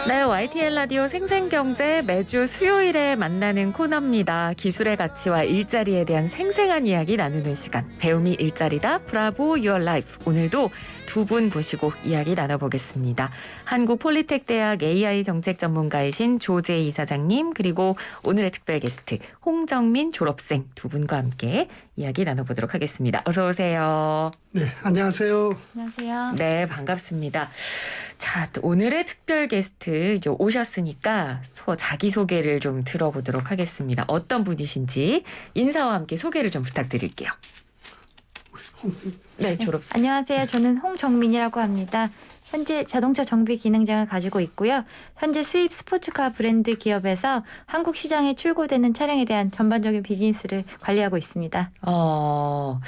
네, YTN 라디오 생생경제 매주 수요일에 만나는 코너입니다. 기술의 가치와 일자리에 대한 생생한 이야기 나누는 시간. 배움이 일자리다. 브라보 유어 라이프. 오늘도 두 분 모시고 이야기 나눠보겠습니다. 한국폴리텍대학 AI 정책 전문가이신 조재희 이사장님, 그리고 오늘의 특별 게스트 홍정민 졸업생 두 분과 함께 이야기 나눠보도록 하겠습니다. 어서 오세요. 네, 안녕하세요. 안녕하세요. 네, 반갑습니다. 자, 오늘의 특별 게스트 이제 오셨으니까 자기소개를 좀 들어보도록 하겠습니다. 어떤 분이신지 인사와 함께 소개를 좀 부탁드릴게요. 네, 졸업. 안녕하세요. 저는 홍정민이라고 합니다. 현재 자동차 정비 기능장을 가지고 있고요. 현재 수입 스포츠카 브랜드 기업에서 한국 시장에 출고되는 차량에 대한 전반적인 비즈니스를 관리하고 있습니다. 그러니까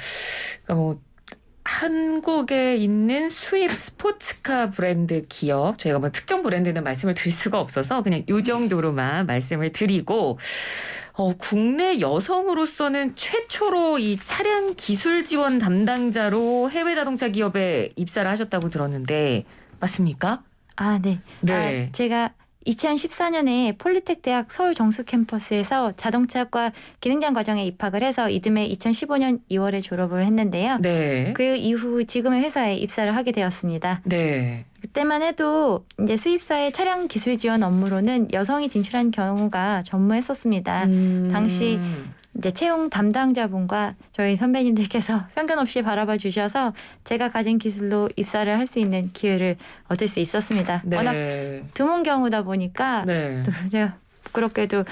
한국에 있는 수입 스포츠카 브랜드 기업, 저희가 뭐 특정 브랜드는 말씀을 드릴 수가 없어서 그냥 이 정도로만 말씀을 드리고, 국내 여성으로서는 최초로 이 차량 기술 지원 담당자로 해외 자동차 기업에 입사를 하셨다고 들었는데 맞습니까? 아, 네. 네. 제가 2014년에 폴리텍 대학 서울 정수 캠퍼스에서 자동차과 기능장 과정에 입학을 해서 이듬해 2015년 2월에 졸업을 했는데요. 네. 그 이후 지금의 회사에 입사를 하게 되었습니다. 네. 그때만 해도 이제 수입사의 차량 기술 지원 업무로는 여성이 진출한 경우가 전무했었습니다. 당시 이제 채용 담당자분과 저희 선배님들께서 편견 없이 바라봐 주셔서 제가 가진 기술로 입사를 할 수 있는 기회를 얻을 수 있었습니다. 네. 워낙 드문 경우다 보니까 네. 또 제가 부끄럽게도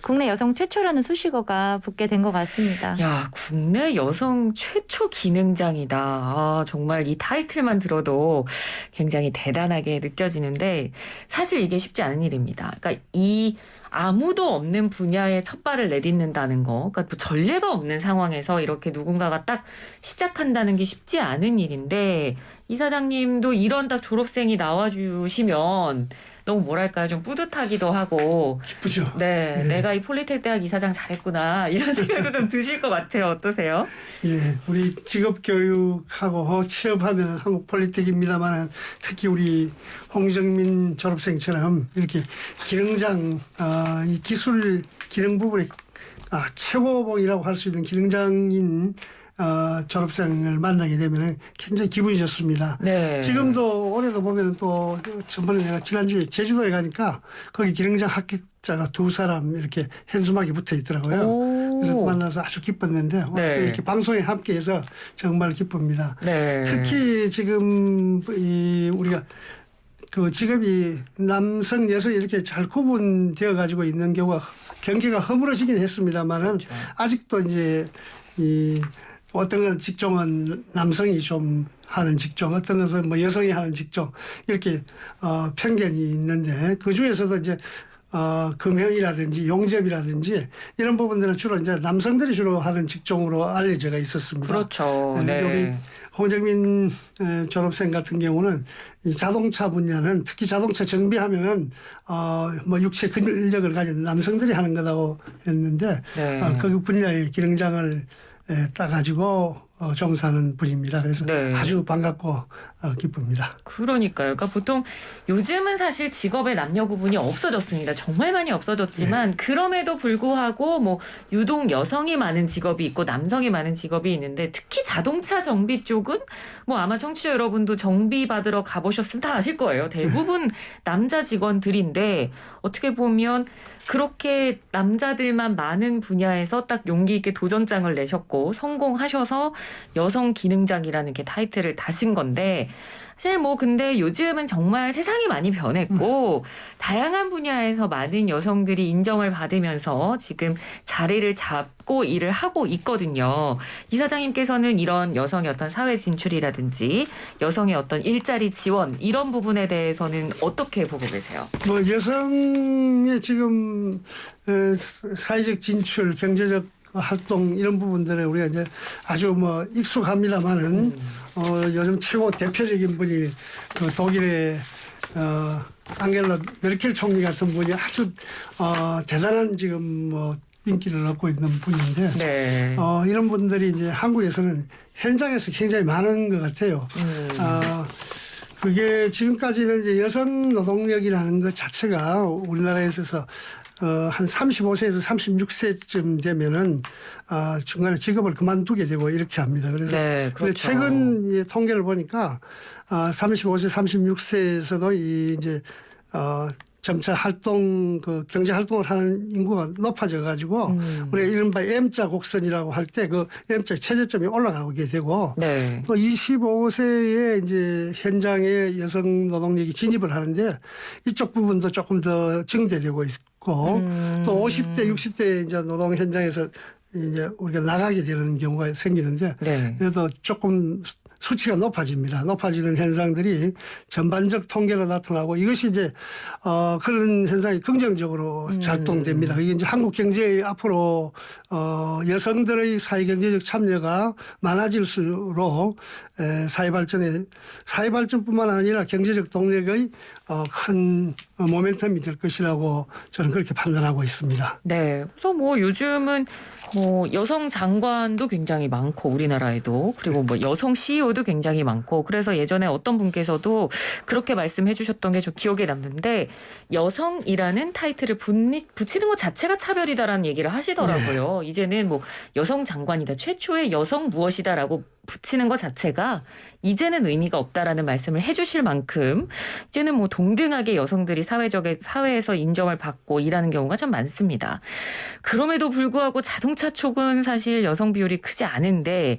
국내 여성 최초라는 수식어가 붙게 된 것 같습니다. 야, 국내 여성 최초 기능장이다. 아, 정말 이 타이틀만 들어도 굉장히 대단하게 느껴지는데 사실 이게 쉽지 않은 일입니다. 그러니까 이 아무도 없는 분야에 첫 발을 내딛는다는 거, 그러니까 뭐 전례가 없는 상황에서 이렇게 누군가가 딱 시작한다는 게 쉽지 않은 일인데 이사장님도 이런 딱 졸업생이 나와주시면 너무 뭐랄까요, 좀 뿌듯하기도 하고 기쁘죠. 네, 예. 내가 이 폴리텍 대학 이사장 잘했구나 이런 생각도 좀 드실 것 같아요. 어떠세요? 예, 우리 직업 교육하고 취업하면 한국 폴리텍입니다만 특히 우리 홍정민 졸업생처럼 이렇게 기능장, 이 기술 기능 부분에 최고봉이라고 할 수 있는 기능장인 졸업생을 만나게 되면 굉장히 기분이 좋습니다. 네. 지금도 올해도 보면 또 전번에 내가 지난주에 제주도에 가니까 거기 기능장 합격자가 2사람 이렇게 현수막이 붙어 있더라고요. 그래서 만나서 아주 기뻤는데 오늘 또 이렇게 방송에 함께해서 정말 기쁩니다. 네. 특히 지금 우리가 그 직업이 남성, 여성 이렇게 잘 구분되어 가지고 있는 경우가 경계가 허물어지긴 했습니다만은 그렇죠. 아직도 이제 어떤 직종은 남성이 좀 하는 직종, 어떤 것은 뭐 여성이 하는 직종 이렇게 편견이 있는데 그 중에서도 이제 금형이라든지 용접이라든지 이런 부분들은 주로 이제 남성들이 주로 하는 직종으로 알려져 있었습니다. 그렇죠. 네. 우리 홍정민 졸업생 같은 경우는 이 자동차 분야는 특히 자동차 정비하면은 뭐 육체 근력을 가진 남성들이 하는 거라고 했는데 네. 그 분야의 기능장을 따가지고 종사하는 분입니다. 그래서 아주 반갑고 기쁩니다. 그러니까요. 그러니까 보통 요즘은 사실 직업의 남녀 구분이 없어졌습니다. 정말 많이 없어졌지만 그럼에도 불구하고 뭐 유독 여성이 많은 직업이 있고 남성이 많은 직업이 있는데 특히 자동차 정비 쪽은 뭐 아마 청취자 여러분도 정비 받으러 가보셨으면 다 아실 거예요. 대부분 남자 직원들인데 어떻게 보면 그렇게 남자들만 많은 분야에서 딱 용기 있게 도전장을 내셨고 성공하셔서 여성 기능장이라는 게 타이틀을 다신 건데 사실 뭐 근데 요즘은 정말 세상이 많이 변했고 다양한 분야에서 많은 여성들이 인정을 받으면서 지금 자리를 잡고 일을 하고 있거든요. 이사장님께서는 이런 여성의 어떤 사회 진출이라든지 여성의 어떤 일자리 지원 이런 부분에 대해서는 어떻게 보고 계세요? 뭐 여성의 지금 사회적 진출, 경제적 활동 이런 부분들에 우리가 이제 아주 뭐 익숙합니다만은 요즘 최고 대표적인 분이 그 독일의 앙겔라 메르켈 총리 같은 분이 아주 대단한 지금 뭐 인기를 얻고 있는 분인데 이런 분들이 이제 한국에서는 현장에서 굉장히 많은 것 같아요. 그게 지금까지는 이제 여성 노동력이라는 것 자체가 우리나라에 있어서 한 35세에서 36세쯤 되면은 중간에 직업을 그만두게 되고 이렇게 합니다. 그래서 네, 그렇죠. 최근 이 통계를 보니까 35세, 36세에서도 이제 점차 활동 경제 활동을 하는 인구가 높아져 가지고 우리가 이른바 M자 곡선이라고 할 때 그 M자 최저점이 올라가게 되고 네. 또 25세에 이제 현장에 여성 노동력이 진입을 하는데 이쪽 부분도 조금 더 증대되고 있고 또 50대, 60대 이제 노동 현장에서 이제 우리가 나가게 되는 경우가 생기는데 네. 그래도 조금 수치가 높아집니다. 높아지는 현상들이 전반적 통계로 나타나고 이것이 이제 그런 현상이 긍정적으로 작동됩니다. 이게 이제 한국 경제의 앞으로 여성들의 사회경제적 참여가 많아질수록 사회 발전뿐만 아니라 경제적 동력의 큰 모멘텀이 될 것이라고 저는 그렇게 판단하고 있습니다. 네. 그래서 뭐 요즘은 뭐 여성 장관도 굉장히 많고 우리나라에도 그리고 뭐 여성 CEO도 굉장히 많고 그래서 예전에 어떤 분께서도 그렇게 말씀해 주셨던 게 좀 기억에 남는데 여성이라는 타이틀을 붙이는 것 자체가 차별이다라는 얘기를 하시더라고요. 네. 이제는 뭐 여성 장관이다. 최초의 여성 무엇이다라고 붙이는 것 자체가 이제는 의미가 없다라는 말씀을 해주실 만큼 이제는 뭐 동등하게 여성들이 사회에서 인정을 받고 일하는 경우가 참 많습니다. 그럼에도 불구하고 자동차 쪽은 사실 여성 비율이 크지 않은데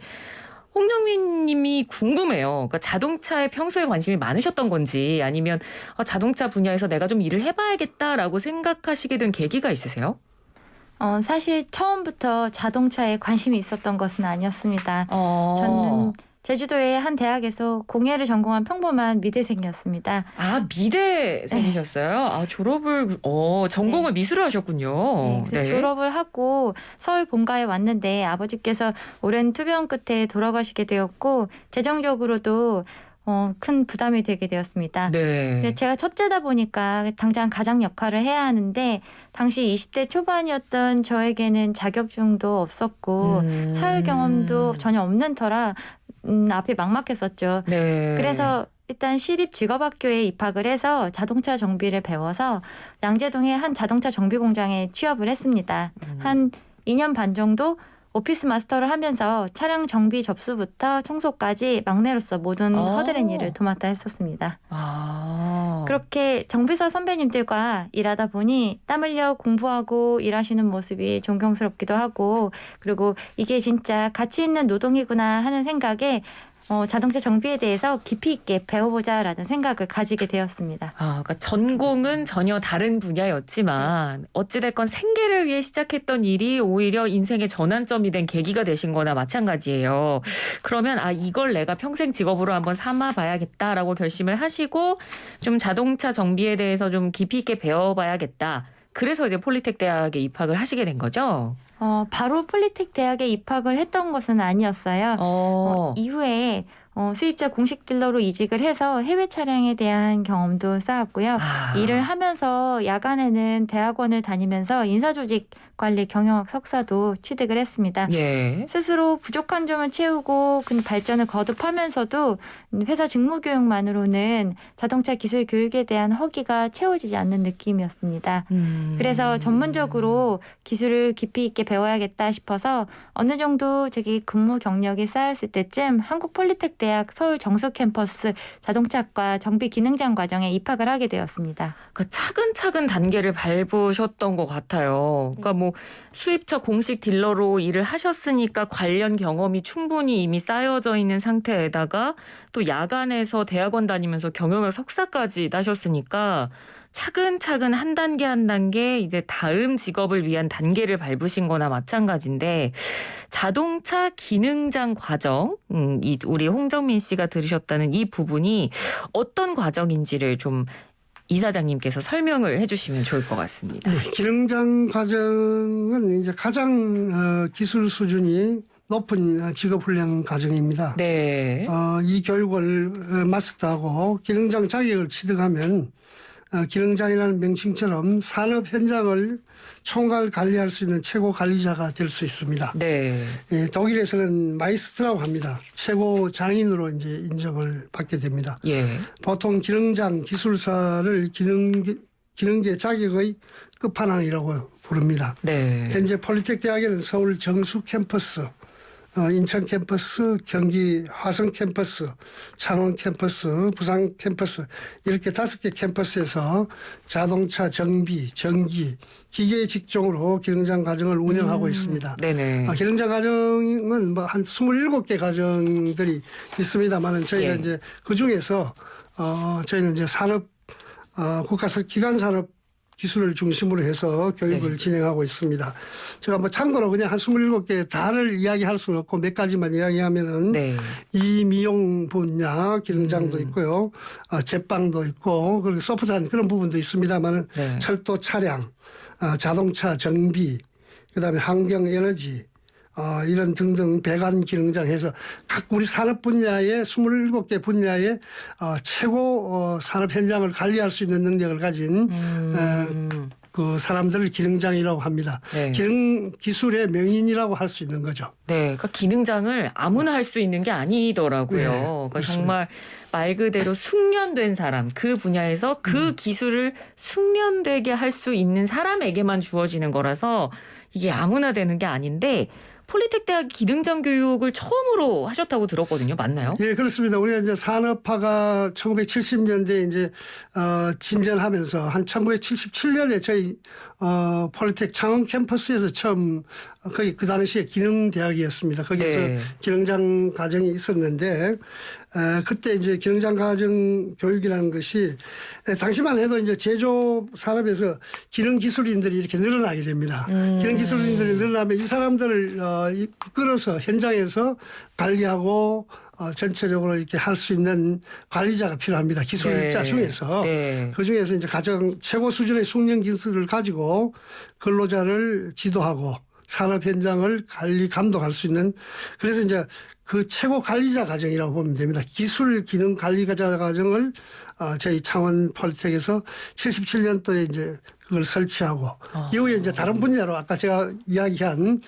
홍정민 님이 궁금해요. 그러니까 자동차에 평소에 관심이 많으셨던 건지 아니면 자동차 분야에서 내가 좀 일을 해봐야겠다라고 생각하시게 된 계기가 있으세요? 사실 처음부터 자동차에 관심이 있었던 것은 아니었습니다. 저는 제주도의 한 대학에서 공예를 전공한 평범한 미대생이었습니다. 아, 미대생이셨어요? 아, 전공을 네. 미술을 하셨군요. 네, 그래서 졸업을 하고 서울 본가에 왔는데 아버지께서 오랜 투병 끝에 돌아가시게 되었고 재정적으로도 큰 부담이 되게 되었습니다. 네. 근데 제가 첫째다 보니까 당장 가장 역할을 해야 하는데 당시 20대 초반이었던 저에게는 자격증도 없었고 사회 경험도 전혀 없는 터라 앞이 막막했었죠. 네. 그래서 일단 시립 직업학교에 입학을 해서 자동차 정비를 배워서 양재동의 한 자동차 정비 공장에 취업을 했습니다. 한 2년 반 정도 오피스 마스터를 하면서 차량 정비 접수부터 청소까지 막내로서 모든 허드렛 일을 도맡아 했었습니다. 그렇게 정비사 선배님들과 일하다 보니 땀 흘려 공부하고 일하시는 모습이 존경스럽기도 하고 그리고 이게 진짜 가치 있는 노동이구나 하는 생각에 자동차 정비에 대해서 깊이 있게 배워보자라는 생각을 가지게 되었습니다. 그러니까 전공은 전혀 다른 분야였지만 어찌됐건 생계를 위해 시작했던 일이 오히려 인생의 전환점이 된 계기가 되신 거나 마찬가지예요. 그러면 이걸 내가 평생 직업으로 한번 삼아봐야겠다라고 결심을 하시고 좀 자동차 정비에 대해서 좀 깊이 있게 배워봐야겠다. 그래서 이제 폴리텍 대학에 입학을 하시게 된 거죠? 바로 폴리텍 대학에 입학을 했던 것은 아니었어요. 이후에 수입자 공식 딜러로 이직을 해서 해외 차량에 대한 경험도 쌓았고요. 일을 하면서 야간에는 대학원을 다니면서 인사조직 관리 경영학 석사도 취득을 했습니다. 예. 스스로 부족한 점을 채우고 발전을 거듭하면서도 회사 직무 교육만으로는 자동차 기술 교육에 대한 허기가 채워지지 않는 느낌이었습니다. 그래서 전문적으로 기술을 깊이 있게 배워야겠다 싶어서 어느 정도 저기 근무 경력이 쌓였을 때쯤 한국 폴리텍 대학 서울 정수 캠퍼스 자동차과 정비 기능장 과정에 입학을 하게 되었습니다. 그러니까 차근차근 단계를 밟으셨던 것 같아요. 그러니까 뭐 수입차 공식 딜러로 일을 하셨으니까 관련 경험이 충분히 이미 쌓여져 있는 상태에다가 또 야간에서 대학원 다니면서 경영학 석사까지 따셨으니까 차근차근 한 단계 한 단계 이제 다음 직업을 위한 단계를 밟으신 거나 마찬가지인데 자동차 기능장 과정, 우리 홍정민 씨가 들으셨다는 이 부분이 어떤 과정인지를 좀 이사장님께서 설명을 해주시면 좋을 것 같습니다. 네, 기능장 과정은 이제 가장 기술 수준이 높은 직업훈련 과정입니다. 네. 이 교육을 마스터하고 기능장 자격을 취득하면 기능장이라는 명칭처럼 산업 현장을 총괄 관리할 수 있는 최고 관리자가 될 수 있습니다. 네. 예, 독일에서는 마이스트라고 합니다. 최고 장인으로 이제 인정을 받게 됩니다. 예. 보통 기능장 기술사를 기능계 자격의 끝판왕이라고 부릅니다. 네. 현재 폴리텍 대학에는 서울 정수 캠퍼스, 인천 캠퍼스, 경기 화성 캠퍼스, 창원 캠퍼스, 부산 캠퍼스 이렇게 5개 캠퍼스에서 자동차 정비, 전기, 기계 직종으로 기능장 과정을 운영하고 있습니다. 네네. 기능장 과정은 뭐 한 27개 과정들이 있습니다만은 저희가 예. 이제 그 중에서 저희는 이제 국가 기관 산업 기술을 중심으로 해서 교육을 네. 진행하고 있습니다. 제가 뭐 참고로 그냥 한 27개 다를 이야기할 수는 없고 몇 가지만 이야기하면은 네. 이미용 분야 기능장도 있고요. 제빵도 있고 그리고 소프트한 그런 부분도 있습니다만은 네. 철도 차량, 자동차 정비, 그다음에 환경 에너지 이런 등등 배관 기능장 해서 각 우리 산업 분야의 27개 분야의 최고 산업 현장을 관리할 수 있는 능력을 가진 그 사람들을 기능장이라고 합니다. 네. 기능 기술의 명인이라고 할 수 있는 거죠. 네, 그러니까 기능장을 아무나 할 수 있는 게 아니더라고요. 네, 그러니까 그렇습니다. 정말 말 그대로 숙련된 사람, 그 분야에서 그 기술을 숙련되게 할 수 있는 사람에게만 주어지는 거라서 이게 아무나 되는 게 아닌데 폴리텍 대학 기능장 교육을 처음으로 하셨다고 들었거든요. 맞나요? 예, 그렇습니다. 우리가 이제 산업화가 1970년대에 이제 진전하면서 한 1977년에 저희 폴리텍 창원 캠퍼스에서 처음 거기 그 당시에 기능대학이었습니다. 거기서 네. 기능장 과정이 있었는데 그때 이제 기능장 과정 교육이라는 것이 당시만 해도 이제 제조 산업에서 기능 기술인들이 이렇게 늘어나게 됩니다. 기능 기술인들이 늘어나면 이 사람들을 이끌어서 현장에서 관리하고 전체적으로 이렇게 할 수 있는 관리자가 필요합니다. 기술자 네. 중에서. 네. 그 중에서 이제 가장 최고 수준의 숙련 기술을 가지고 근로자를 지도하고 산업 현장을 감독할 수 있는 그래서 이제 그 최고 관리자 과정이라고 보면 됩니다. 기술 기능 관리자 과정을 저희 창원 폴리텍에서 77년도에 이제 그걸 설치하고 이후에 이제 다른 분야로 아까 제가 이야기한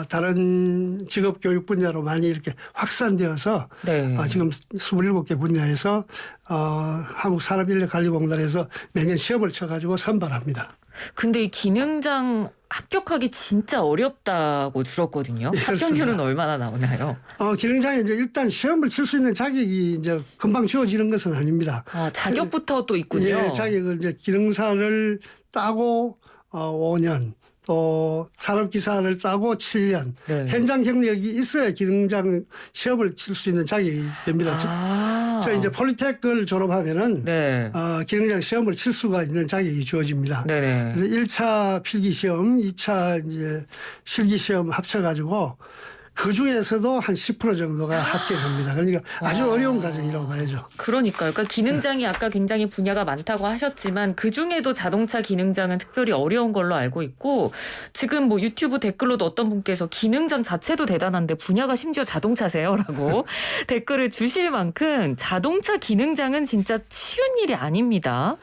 다른 직업 교육 분야로 많이 이렇게 확산되어서 네. 지금 27개 분야에서 한국산업인력관리공단에서 매년 시험을 쳐가지고 선발합니다. 근데 이 기능장 합격하기 진짜 어렵다고 들었거든요. 네, 합격률은 그렇습니다. 얼마나 나오나요? 기능장에 이제 일단 시험을 칠 수 있는 자격이 이제 금방 주어지는 것은 아닙니다. 자격부터 또 있군요. 예, 자격을 이제 기능사를 따고 5년, 또 산업기사를 따고 7년, 네. 현장 경력이 있어야 기능장 시험을 칠 수 있는 자격이 됩니다. 저 이제 폴리텍을 졸업하면은 네. 기능장 시험을 칠 수가 있는 자격이 주어집니다. 네네. 그래서 1차 필기 시험, 2차 이제 실기 시험 합쳐가지고 그 중에서도 한 10% 정도가 합격합니다. 그러니까 아주 어려운 과정이라고 봐야죠. 그러니까요. 그러니까 기능장이 아까 굉장히 분야가 많다고 하셨지만 그 중에도 자동차 기능장은 특별히 어려운 걸로 알고 있고 지금 뭐 유튜브 댓글로도 어떤 분께서 기능장 자체도 대단한데 분야가 심지어 자동차세요라고 댓글을 주실 만큼 자동차 기능장은 진짜 쉬운 일이 아닙니다.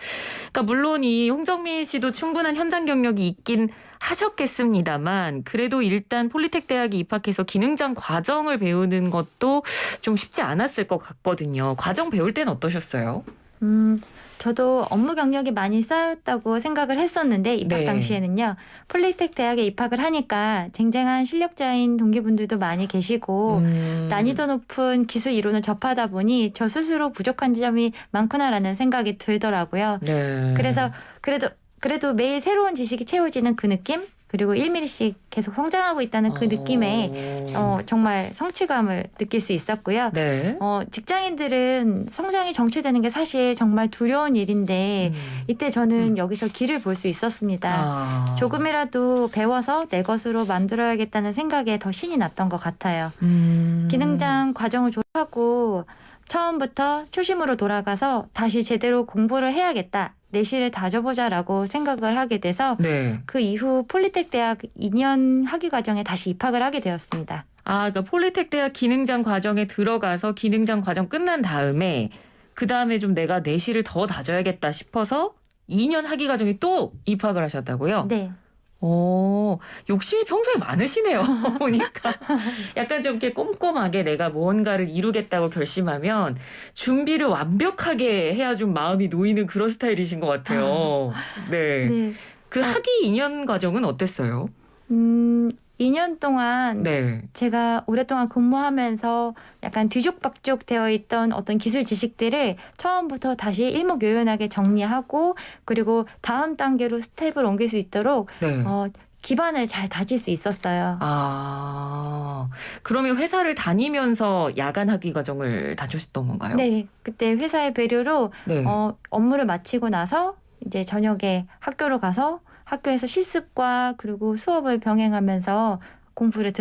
그러니까 물론 이 홍정민 씨도 충분한 현장 경력이 있긴 하셨겠습니다만 그래도 일단 폴리텍 대학에 입학해서 기능장 과정을 배우는 것도 좀 쉽지 않았을 것 같거든요. 과정 배울 때는 어떠셨어요? 저도 업무 경력이 많이 쌓였다고 생각을 했었는데 입학 네. 당시에는요. 폴리텍 대학에 입학을 하니까 쟁쟁한 실력자인 동기분들도 많이 계시고 난이도 높은 기술 이론을 접하다 보니 저 스스로 부족한 점이 많구나라는 생각이 들더라고요. 네. 그래서 그래도 매일 새로운 지식이 채워지는 그 느낌? 그리고 1mm씩 계속 성장하고 있다는 그 느낌에 정말 성취감을 느낄 수 있었고요. 네. 직장인들은 성장이 정체되는 게 사실 정말 두려운 일인데 이때 저는 여기서 길을 볼 수 있었습니다. 조금이라도 배워서 내 것으로 만들어야겠다는 생각에 더 신이 났던 것 같아요. 기능장 과정을 졸업하고 처음부터 초심으로 돌아가서 다시 제대로 공부를 해야겠다. 내실을 다져보자라고 생각을 하게 돼서 네. 그 이후 폴리텍 대학 2년 학위 과정에 다시 입학을 하게 되었습니다. 그러니까 폴리텍 대학 기능장 과정에 들어가서 기능장 과정 끝난 다음에 그다음에 좀 내가 내실을 더 다져야겠다 싶어서 2년 학위 과정에 또 입학을 하셨다고요? 네. 오, 욕심이 평소에 많으시네요. 보니까 약간 좀 이렇게 꼼꼼하게 내가 무언가를 이루겠다고 결심하면 준비를 완벽하게 해야 좀 마음이 놓이는 그런 스타일이신 것 같아요. 네. 네. 그 학위 2년 과정은 어땠어요? 2년 동안 네. 제가 오랫동안 근무하면서 약간 뒤죽박죽 되어 있던 어떤 기술 지식들을 처음부터 다시 일목요연하게 정리하고 그리고 다음 단계로 스텝을 옮길 수 있도록 네. 기반을 잘 다질 수 있었어요. 아, 그러면 회사를 다니면서 야간 학위 과정을 다녔던 건가요? 네, 그때 회사의 배려로 네. 업무를 마치고 나서 이제 저녁에 학교로 가서 학교에서 실습과 그리고 수업을 병행하면서 공부를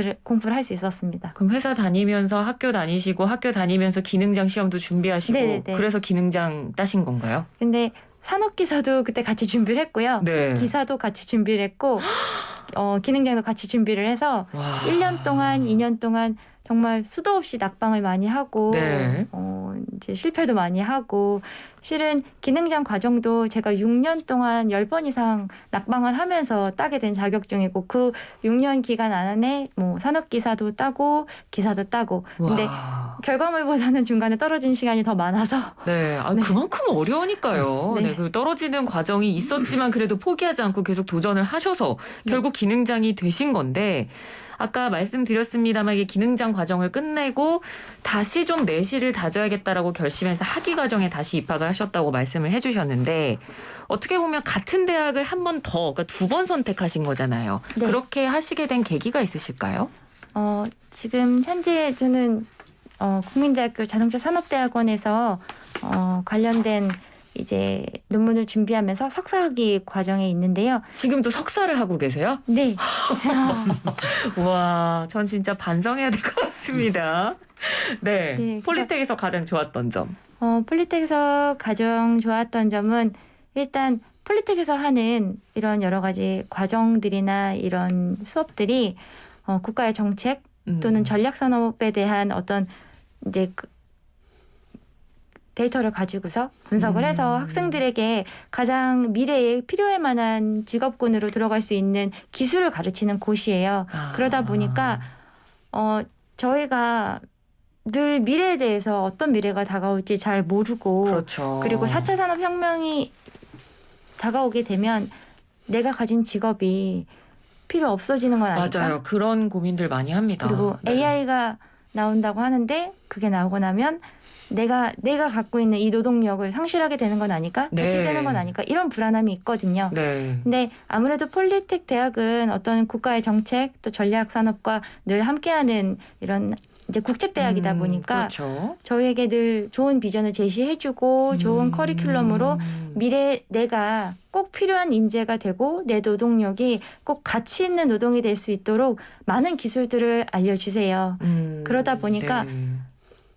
할 수 있었습니다. 그럼 회사 다니면서 학교 다니시고 학교 다니면서 기능장 시험도 준비하시고 네네네. 그래서 기능장 따신 건가요? 근데 산업기사도 그때 같이 준비를 했고요. 네. 기사도 같이 준비를 했고 기능장도 같이 준비를 해서 와. 1년 동안 2년 동안 정말 수도 없이 낙방을 많이 하고 네. 이제 실패도 많이 하고 실은 기능장 과정도 제가 6년 동안 10번 이상 낙방을 하면서 따게 된 자격증이고 그 6년 기간 안에 뭐 산업기사도 따고 기사도 따고 근데 와. 결과물보다는 중간에 떨어진 시간이 더 많아서 네, 네. 그만큼 어려우니까요. 네. 네, 그 떨어지는 과정이 있었지만 그래도 포기하지 않고 계속 도전을 하셔서 결국 기능장이 되신 건데 아까 말씀드렸습니다만 이게 기능장 과정을 끝내고 다시 좀 내실을 다져야겠다라고 결심해서 학위 과정에 다시 입학을 하셨다고 말씀을 해주셨는데 어떻게 보면 같은 대학을 한 번 더, 그러니까 2번 선택하신 거잖아요. 네. 그렇게 하시게 된 계기가 있으실까요? 지금 현재 저는 국민대학교 자동차 산업대학원에서 관련된 이제 논문을 준비하면서 석사학위 과정에 있는데요. 지금도 석사를 하고 계세요? 네. 와, 전 진짜 반성해야 될 것 같습니다. 네, 네, 폴리텍에서 가장 좋았던 점. 폴리텍에서 가장 좋았던 점은 일단 폴리텍에서 하는 이런 여러 가지 과정들이나 이런 수업들이 국가의 정책 또는 전략 산업에 대한 어떤 이제 데이터를 가지고서 분석을 해서 학생들에게 가장 미래에 필요할 만한 직업군으로 들어갈 수 있는 기술을 가르치는 곳이에요. 그러다 보니까 저희가 늘 미래에 대해서 어떤 미래가 다가올지 잘 모르고 그렇죠. 그리고 4차 산업혁명이 다가오게 되면 내가 가진 직업이 필요 없어지는 건 아닐까? 맞아요. 그런 고민들 많이 합니다. 그리고 네. AI가 나온다고 하는데 그게 나오고 나면 내가 갖고 있는 이 노동력을 상실하게 되는 건 아닐까? 네. 대체되는 건 아닐까? 이런 불안함이 있거든요. 네. 근데 아무래도 폴리텍 대학은 어떤 국가의 정책 또 전략 산업과 늘 함께하는 이런 이제 국책 대학이다 보니까 그렇죠. 저희에게 늘 좋은 비전을 제시해주고 좋은 커리큘럼으로 미래 내가 꼭 필요한 인재가 되고 내 노동력이 꼭 가치 있는 노동이 될 수 있도록 많은 기술들을 알려주세요. 그러다 보니까 네.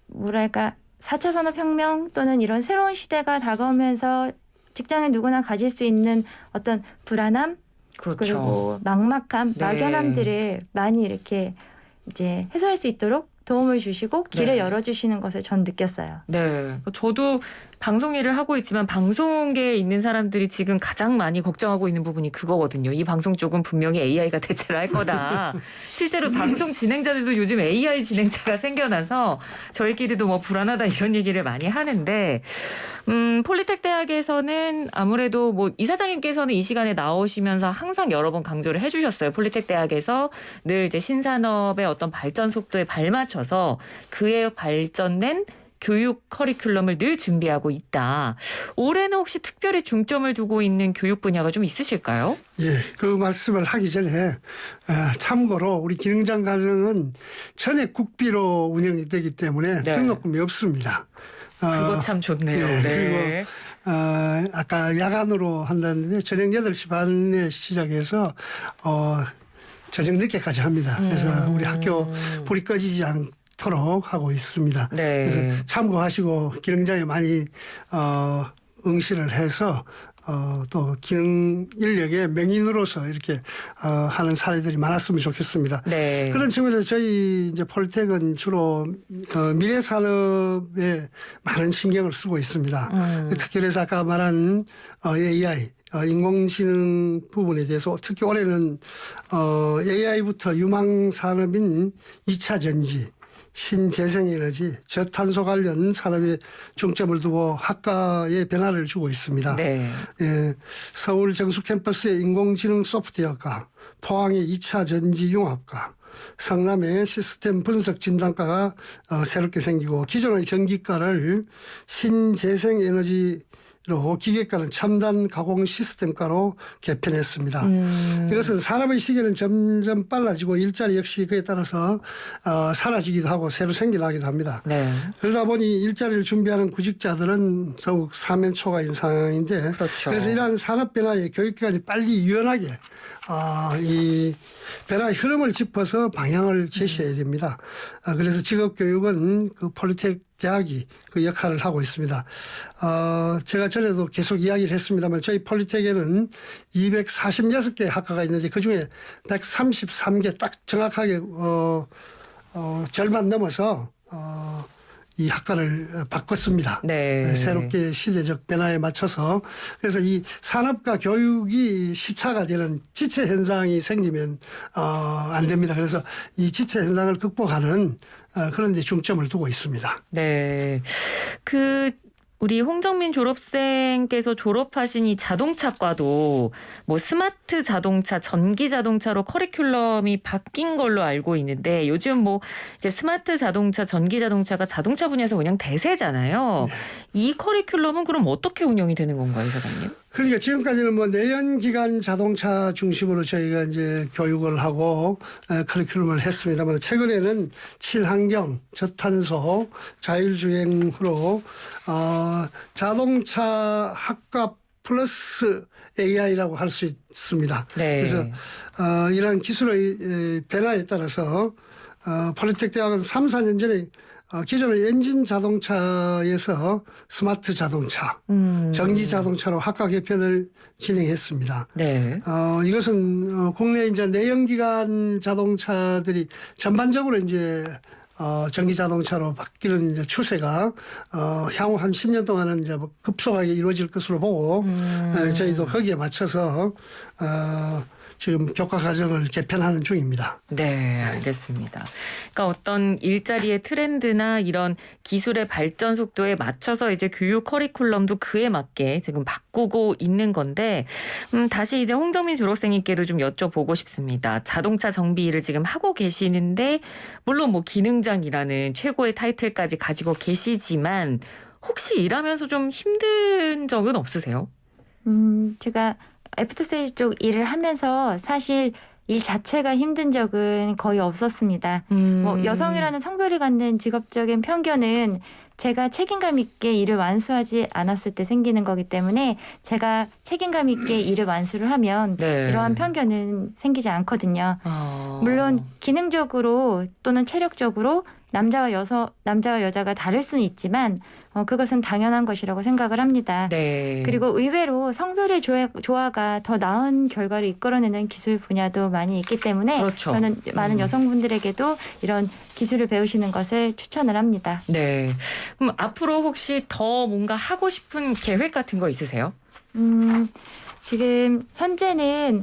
뭐랄까 4차 산업혁명 또는 이런 새로운 시대가 다가오면서 직장에 누구나 가질 수 있는 어떤 불안함 그렇죠. 그리고 막막함, 네. 막연함들을 많이 이렇게 이제 해소할 수 있도록 도움을 주시고 길을 네. 열어주시는 것을 전 느꼈어요. 네. 저도 방송 일을 하고 있지만 방송계에 있는 사람들이 지금 가장 많이 걱정하고 있는 부분이 그거거든요. 이 방송 쪽은 분명히 AI가 대체를 할 거다. 실제로 방송 진행자들도 요즘 AI 진행자가 생겨나서 저희끼리도 뭐 불안하다 이런 얘기를 많이 하는데 폴리텍 대학에서는 아무래도 뭐 이사장님께서는 이 시간에 나오시면서 항상 여러 번 강조를 해주셨어요. 폴리텍 대학에서 늘 이제 신산업의 어떤 발전 속도에 발맞춰서 그에 발전된 교육 커리큘럼을 늘 준비하고 있다. 올해는 혹시 특별히 중점을 두고 있는 교육 분야가 좀 있으실까요? 예, 그 말씀을 하기 전에 참고로 우리 기능장 과정은 전액 국비로 운영이 되기 때문에 네. 등록금이 없습니다. 그거 참 좋네요. 예, 네. 그리고 아까 야간으로 한다는데 저녁 8시 반에 시작해서 저녁 늦게까지 합니다. 그래서 우리 학교 불이 꺼지지 않도록 하고 있습니다. 네. 그래서 참고하시고 기능장에 많이 응시를 해서 또 기능 인력의 맹인으로서 이렇게 하는 사례들이 많았으면 좋겠습니다. 네. 그런 측면에서 저희 이제 폴텍은 주로 미래 산업에 많은 신경을 쓰고 있습니다. 특히 그래서 아까 말한 AI 인공지능 부분에 대해서 특히 올해는 AI부터 유망 산업인 2차 전지, 신재생에너지, 저탄소 관련 산업에 중점을 두고 학과에 변화를 주고 있습니다. 네. 예, 서울 정수 캠퍼스의 인공지능 소프트웨어과, 포항의 2차 전지 융합과, 성남의 시스템 분석 진단과가 새롭게 생기고 기존의 전기과를 신재생에너지 기계과는 첨단 가공 시스템과로 개편했습니다. 이것은 산업의 시계는 점점 빨라지고 일자리 역시 그에 따라서 사라지기도 하고 새로 생겨나기도 합니다. 네. 그러다 보니 일자리를 준비하는 구직자들은 더욱 사면초가인 상황인데 그렇죠. 그래서 이러한 산업 변화에 교육기관이 빨리 유연하게 이 변화의 흐름을 짚어서 방향을 제시해야 됩니다. 그래서 직업교육은 그 폴리텍 대학이 그 역할을 하고 있습니다. 제가 전에도 계속 이야기를 했습니다만 저희 폴리텍에는 246개 학과가 있는데 그중에 133개 딱 정확하게 절반 넘어서 이 학과를 바꿨습니다. 네. 새롭게 시대적 변화에 맞춰서 그래서 이 산업과 교육이 시차가 되는 지체 현상이 생기면 안 됩니다. 그래서 이 지체 현상을 극복하는 그런 데 중점을 두고 있습니다. 네. 우리 홍정민 졸업생께서 졸업하신 이 자동차과도 뭐 스마트 자동차, 전기 자동차로 커리큘럼이 바뀐 걸로 알고 있는데 요즘 뭐 이제 스마트 자동차, 전기 자동차가 자동차 분야에서 그냥 대세잖아요. 네. 이 커리큘럼은 그럼 어떻게 운영이 되는 건가요, 사장님? 그러니까 지금까지는 뭐 내연기관 자동차 중심으로 저희가 이제 교육을 하고 커리큘럼을 했습니다만 최근에는 친환경, 저탄소, 자율주행으로 자동차 학과 플러스 AI라고 할 수 있습니다. 네. 그래서 이러한 기술의 변화에 따라서 폴리텍 대학은 3, 4년 전에 기존의 엔진 자동차에서 스마트 자동차, 전기 자동차로 학과 개편을 진행했습니다. 네. 이것은 국내 이제 내연기관 자동차들이 전반적으로 이제 전기 자동차로 바뀌는 이제 추세가 향후 한 10년 동안은 이제 급속하게 이루어질 것으로 보고 저희도 거기에 맞춰서 지금 교과 과정을 개편하는 중입니다. 네, 알겠습니다. 그러니까 어떤 일자리의 트렌드나 이런 기술의 발전 속도에 맞춰서 이제 교육 커리큘럼도 그에 맞게 지금 바꾸고 있는 건데 다시 이제 홍정민 졸업생님께도 좀 여쭤보고 싶습니다. 자동차 정비 일을 지금 하고 계시는데 물론 뭐 기능장이라는 최고의 타이틀까지 가지고 계시지만 혹시 일하면서 좀 힘든 적은 없으세요? 제가 애프터세일 쪽 일을 하면서 사실 일 자체가 힘든 적은 거의 없었습니다. 뭐 여성이라는 성별이 갖는 직업적인 편견은 제가 책임감 있게 일을 완수하지 않았을 때 생기는 거기 때문에 제가 책임감 있게 일을 완수를 하면 네. 이러한 편견은 생기지 않거든요. 물론 기능적으로 또는 체력적으로 남자와 여자가 다를 수는 있지만 그것은 당연한 것이라고 생각을 합니다. 네. 그리고 의외로 성별의 조화가 더 나은 결과를 이끌어내는 기술 분야도 많이 있기 때문에 그렇죠. 저는 많은 여성분들에게도 이런 기술을 배우시는 것을 추천을 합니다. 네. 그럼 앞으로 혹시 더 뭔가 하고 싶은 계획 같은 거 있으세요? 지금 현재는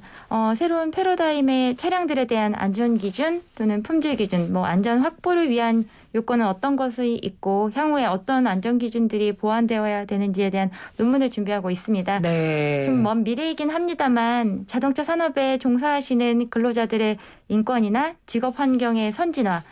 새로운 패러다임의 차량들에 대한 안전 기준 또는 품질 기준, 뭐 안전 확보를 위한 요건은 어떤 것이 있고 향후에 어떤 안전 기준들이 보완되어야 되는지에 대한 논문을 준비하고 있습니다. 네. 좀 먼 미래이긴 합니다만 자동차 산업에 종사하시는 근로자들의 인권이나 직업 환경의 선진화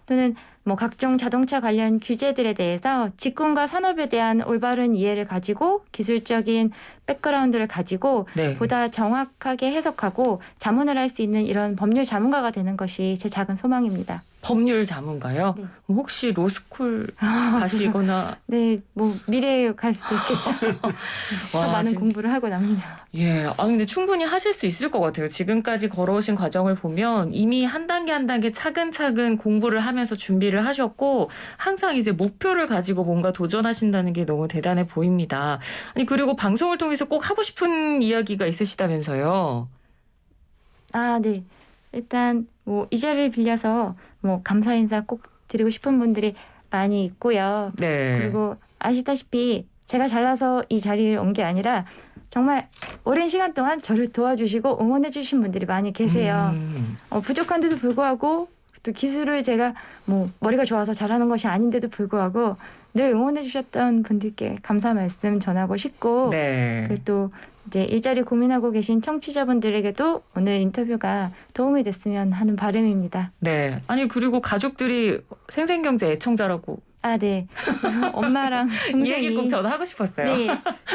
또는 뭐 각종 자동차 관련 규제들에 대해서 직군과 산업에 대한 올바른 이해를 가지고 기술적인 백그라운드를 가지고 네. 보다 정확하게 해석하고 자문을 할 수 있는 이런 법률 자문가가 되는 것이 제 작은 소망입니다. 법률 자문가요? 네. 그럼 혹시 로스쿨 가시거나 네, 뭐 미래에 갈 수도 있겠죠. 더 와, 많은 공부를 하고 납니다. 예, 근데 충분히 하실 수 있을 것 같아요. 지금까지 걸어오신 과정을 보면 이미 한 단계 한 단계 차근차근 공부를 하면서 준비를 하셨고 항상 이제 목표를 가지고 뭔가 도전하신다는 게 너무 대단해 보입니다. 아니, 그리고 방송을 통해서 꼭 하고 싶은 이야기가 있으시다면서요? 아, 네. 일단 뭐 이 자리를 빌려서 뭐 감사 인사 꼭 드리고 싶은 분들이 많이 있고요. 네. 그리고 아시다시피 제가 잘나서 이 자리에 온 게 아니라 정말 오랜 시간 동안 저를 도와주시고 응원해 주신 분들이 많이 계세요. 부족한데도 불구하고 또 기술을 제가 뭐 머리가 좋아서 잘하는 것이 아닌데도 불구하고 늘 응원해 주셨던 분들께 감사 말씀 전하고 싶고 네. 그리고 또 이제 일자리 고민하고 계신 청취자분들에게도 오늘 인터뷰가 도움이 됐으면 하는 바람입니다. 네. 아니, 그리고 가족들이 생생경제 애청자라고 아, 네. 엄마랑 이 얘기 꼭 동생이 저도 하고 싶었어요. 네,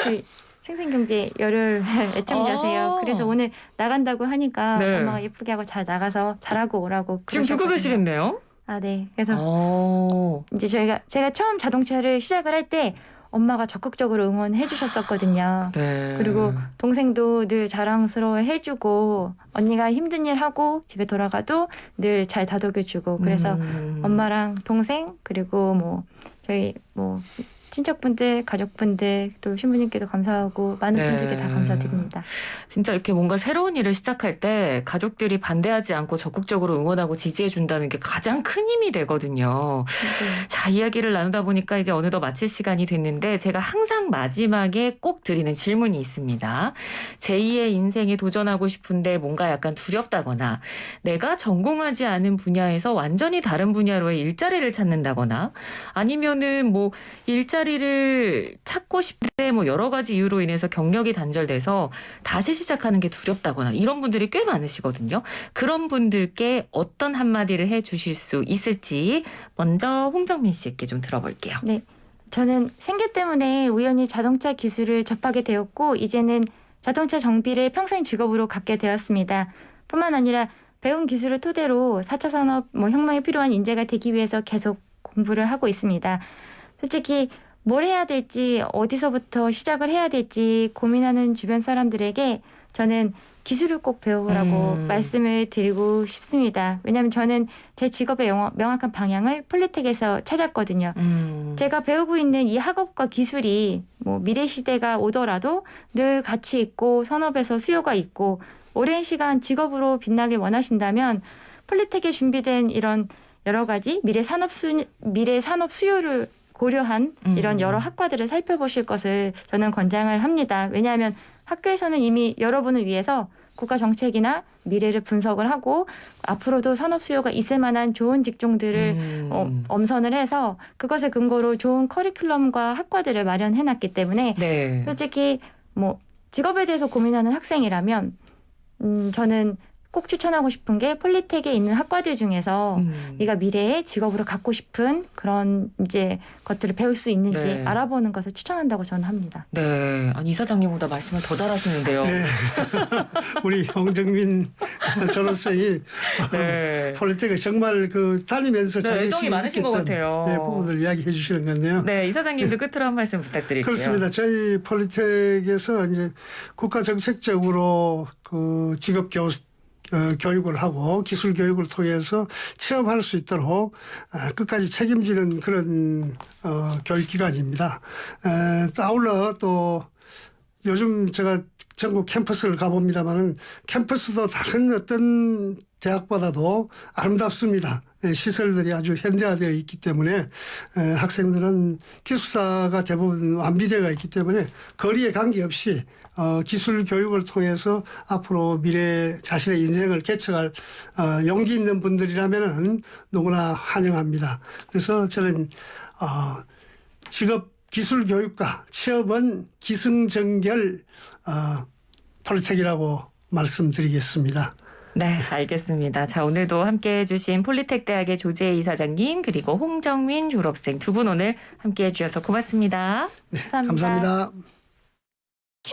그 생생경제 열혈 애청자세요. 그래서 오늘 나간다고 하니까 네. 엄마가 예쁘게 하고 잘 나가서 잘하고 오라고 지금 듣고 그러셨거든요. 계시겠네요? 아, 네. 그래서 이제 제가 처음 자동차를 시작을 할 때 엄마가 적극적으로 응원해 주셨었거든요. 네. 그리고 동생도 늘 자랑스러워 해주고 언니가 힘든 일 하고 집에 돌아가도 늘 잘 다독여주고 그래서 엄마랑 동생 그리고 뭐 저희 뭐 친척분들, 가족분들 또 신부님께도 감사하고 많은 네. 분들께 다 감사드립니다. 진짜 이렇게 뭔가 새로운 일을 시작할 때 가족들이 반대하지 않고 적극적으로 응원하고 지지해 준다는 게 가장 큰 힘이 되거든요. 네. 자, 이야기를 나누다 보니까 이제 어느덧 마칠 시간이 됐는데 제가 항상 마지막에 꼭 드리는 질문이 있습니다. 제2의 인생에 도전하고 싶은데 뭔가 약간 두렵다거나 내가 전공하지 않은 분야에서 완전히 다른 분야로의 일자리를 찾는다거나 아니면은 뭐 일자리를 찾고 싶은데 뭐 여러 가지 이유로 인해서 경력이 단절돼서 다시 시작하는 게 두렵다거나 이런 분들이 꽤 많으시거든요. 그런 분들께 어떤 한마디를 해주실 수 있을지 먼저 홍정민 씨께 좀 들어볼게요. 네, 저는 생계 때문에 우연히 자동차 기술을 접하게 되었고 이제는 자동차 정비를 평생 직업으로 갖게 되었습니다. 뿐만 아니라 배운 기술을 토대로 4차 산업 혁명에 필요한 인재가 되기 위해서 계속 공부를 하고 있습니다. 솔직히 뭘 해야 될지 어디서부터 시작을 해야 될지 고민하는 주변 사람들에게 저는 기술을 꼭 배우라고 말씀을 드리고 싶습니다. 왜냐하면 저는 제 직업의 명확한 방향을 폴리텍에서 찾았거든요. 제가 배우고 있는 이 학업과 기술이 뭐 미래 시대가 오더라도 늘 가치 있고 산업에서 수요가 있고 오랜 시간 직업으로 빛나길 원하신다면 폴리텍에 준비된 이런 여러 가지 미래 산업 수요를 고려한 이런 여러 학과들을 살펴보실 것을 저는 권장을 합니다. 왜냐하면 학교에서는 이미 여러분을 위해서 국가 정책이나 미래를 분석을 하고 앞으로도 산업 수요가 있을 만한 좋은 직종들을 엄선을 해서 그것을 근거로 좋은 커리큘럼과 학과들을 마련해놨기 때문에 네. 솔직히 뭐 직업에 대해서 고민하는 학생이라면 저는 꼭 추천하고 싶은 게 폴리텍에 있는 학과들 중에서 네가 미래에 직업으로 갖고 싶은 그런 이제 것들을 배울 수 있는지 네. 알아보는 것을 추천한다고 저는 합니다. 네. 아니, 이사장님보다 말씀을 더 잘하시는데요. 네. 우리 홍정민 졸업생이 네. 폴리텍에 정말 그 다니면서 네, 애정이 많으신 것 같아요. 네, 부분을 이야기해 주시는 것 같네요. 네, 이사장님도 끝으로 한 말씀 부탁드릴게요. 그렇습니다. 저희 폴리텍에서 이제 국가 정책적으로 그 직업 교육을 하고 기술 교육을 통해서 체험할 수 있도록 끝까지 책임지는 그런 교육기관입니다. 아울러 또 요즘 제가 전국 캠퍼스를 가봅니다만은 캠퍼스도 다른 어떤 대학보다도 아름답습니다. 시설들이 아주 현대화되어 있기 때문에 학생들은 기숙사가 대부분 완비되어 있기 때문에 거리에 관계없이 기술 교육을 통해서 앞으로 미래 자신의 인생을 개척할 용기 있는 분들이라면은 누구나 환영합니다. 그래서 저는 직업 기술 교육과 취업은 기승전결 폴리텍이라고 말씀드리겠습니다. 네, 알겠습니다. 자, 오늘도 함께해 주신 폴리텍 대학의 조재희 이사장님 그리고 홍정민 졸업생 두 분 오늘 함께해 주셔서 고맙습니다. 네, 감사합니다.